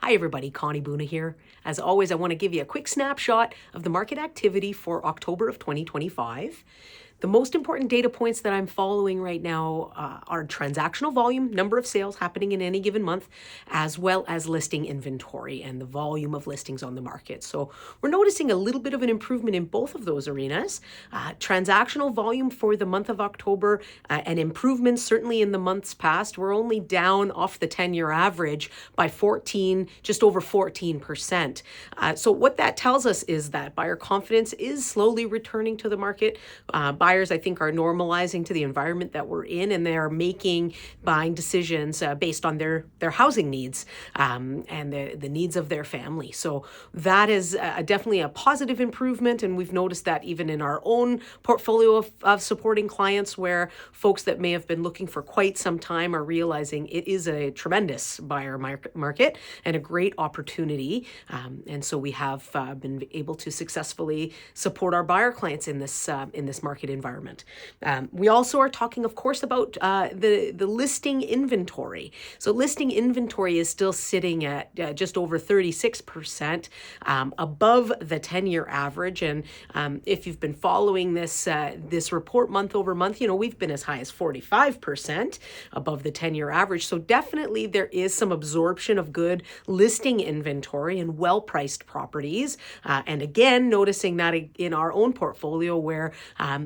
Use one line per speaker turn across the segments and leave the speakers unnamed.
Hi everybody, Connie Boona here. As always, I want to give you a quick snapshot of the market activity for October of 2025. The most important data points that I'm following right now are transactional volume, number of sales happening in any given month, as well as listing inventory and the volume of listings on the market. So we're noticing a little bit of an improvement in both of those arenas. Transactional volume for the month of October, an improvement certainly in the months past. We're only down off the 10-year average by just over 14%. So what that tells us is that buyer confidence is slowly returning to the market. Buyers, I think, are normalizing to the environment that we're in, and they're making buying decisions based on their housing needs and the needs of their family. So that is definitely a positive improvement, and we've noticed that even in our own portfolio of supporting clients, where folks that may have been looking for quite some time are realizing it is a tremendous buyer market and a great opportunity. And so we have been able to successfully support our buyer clients in this market environment. We also are talking, of course, about the listing inventory. So listing inventory is still sitting at just over 36% above the 10-year average. And if you've been following this report month over month, we've been as high as 45% above the 10-year average. So definitely there is some absorption of good listing inventory and well-priced properties. And again, noticing that in our own portfolio where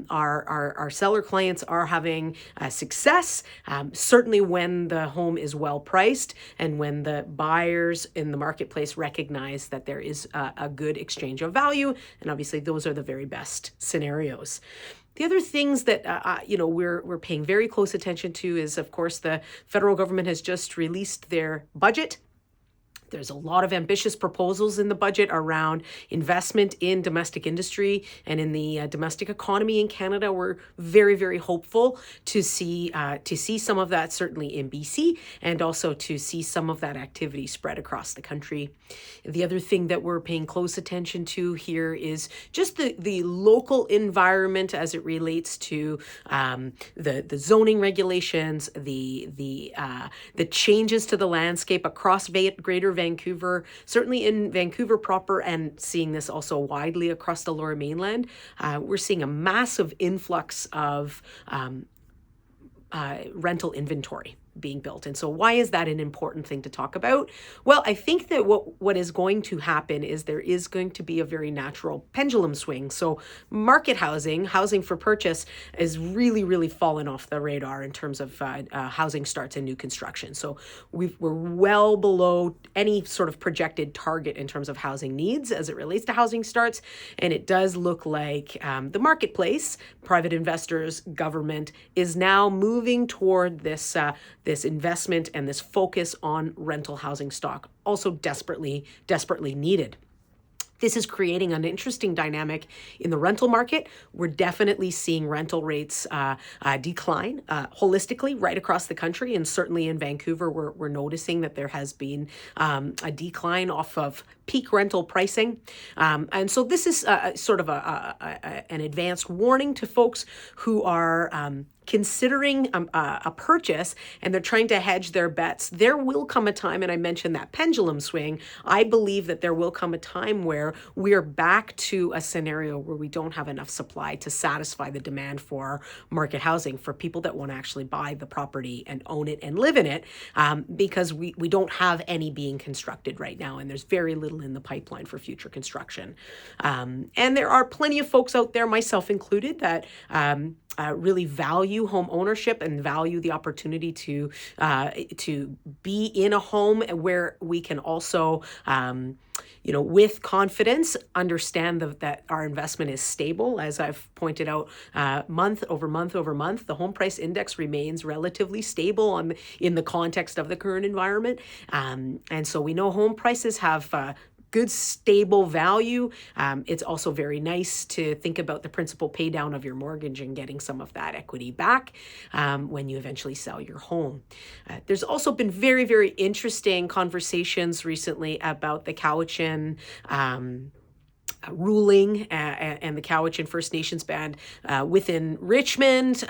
our seller clients are having success, certainly when the home is well priced and when the buyers in the marketplace recognize that there is a good exchange of value. And obviously those are the very best scenarios. The other things that we're paying very close attention to is, of course, the federal government has just released their budget. There's a lot of ambitious proposals in the budget around investment in domestic industry and in the domestic economy in Canada. We're very, very hopeful to see some of that certainly in BC, and also to see some of that activity spread across the country. The other thing that we're paying close attention to here is just the local environment as it relates to the zoning regulations, the changes to the landscape across Greater Vancouver, certainly in Vancouver proper, and seeing this also widely across the Lower Mainland. We're seeing a massive influx of rental inventory being built. And so why is that an important thing to talk about? Well, I think that what is going to happen is there is going to be a very natural pendulum swing. So market housing for purchase, is really, really fallen off the radar in terms of housing starts and new construction. So we're well below any sort of projected target in terms of housing needs as it relates to housing starts. And it does look like the marketplace, private investors, government, is now moving toward this investment and this focus on rental housing stock, also desperately needed. This is creating an interesting dynamic in the rental market. We're definitely seeing rental rates decline holistically right across the country, and certainly in Vancouver, we're noticing that there has been a decline off of peak rental pricing. And so this is sort of an advanced warning to folks who are considering a purchase and they're trying to hedge their bets. There will come a time, and I mentioned that pendulum swing, I believe that there will come a time where we are back to a scenario where we don't have enough supply to satisfy the demand for market housing for people that want to actually buy the property and own it and live in it, because we don't have any being constructed right now, and there's very little in the pipeline for future construction. And there are plenty of folks out there, myself included, that really value home ownership and value the opportunity to be in a home where we can also, with confidence, understand that our investment is stable. As I've pointed out, month over month over month, the home price index remains relatively stable in the context of the current environment. And so we know home prices have good, stable value. It's also very nice to think about the principal pay down of your mortgage and getting some of that equity back when you eventually sell your home. There's also been very, very interesting conversations recently about the Cowichan ruling and the Cowichan First Nations band within Richmond,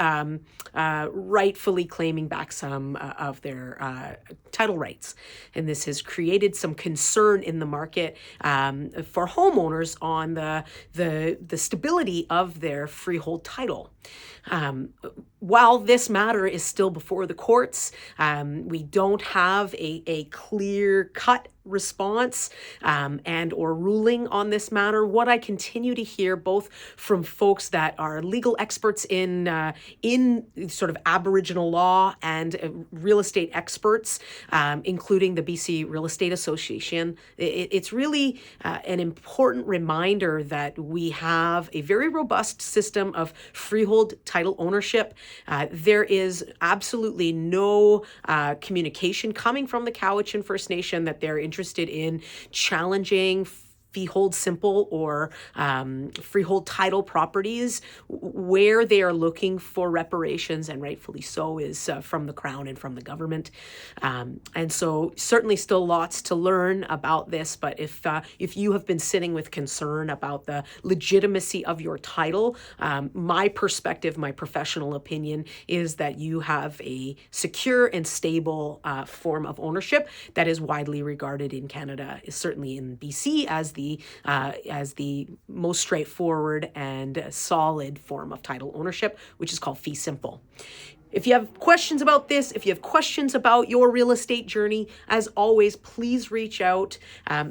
rightfully claiming back some of their title rights. And this has created some concern in the market for homeowners on the stability of their freehold title. While this matter is still before the courts, we don't have a clear-cut response and or ruling on this matter. What I continue to hear both from folks that are legal experts in sort of Aboriginal law and real estate experts, including the BC Real Estate Association, it's really an important reminder that we have a very robust system of freehold title ownership. There is absolutely no communication coming from the Cowichan First Nation that they're interested in challenging freehold simple or freehold title properties. Where they are looking for reparations, and rightfully so, is from the Crown and from the government. And so certainly still lots to learn about this, but if you have been sitting with concern about the legitimacy of your title, my perspective, my professional opinion is that you have a secure and stable form of ownership that is widely regarded in Canada, certainly in BC, as the most straightforward and solid form of title ownership, which is called fee simple. If you have questions about this, if you have questions about your real estate journey, as always, please reach out.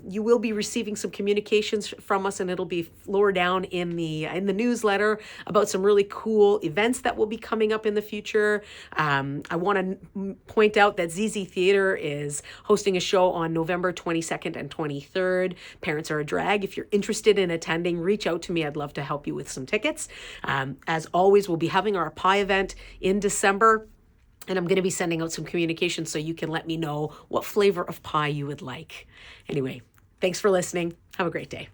You will be receiving some communications from us, and it'll be lower down in the newsletter about some really cool events that will be coming up in the future. I want to point out that ZZ Theatre is hosting a show on November 22nd and 23rd. Parents Are a Drag. If you're interested in attending, reach out to me. I'd love to help you with some tickets. As always, we'll be having our pie event in December. And I'm going to be sending out some communications so you can let me know what flavor of pie you would like. Anyway, thanks for listening. Have a great day.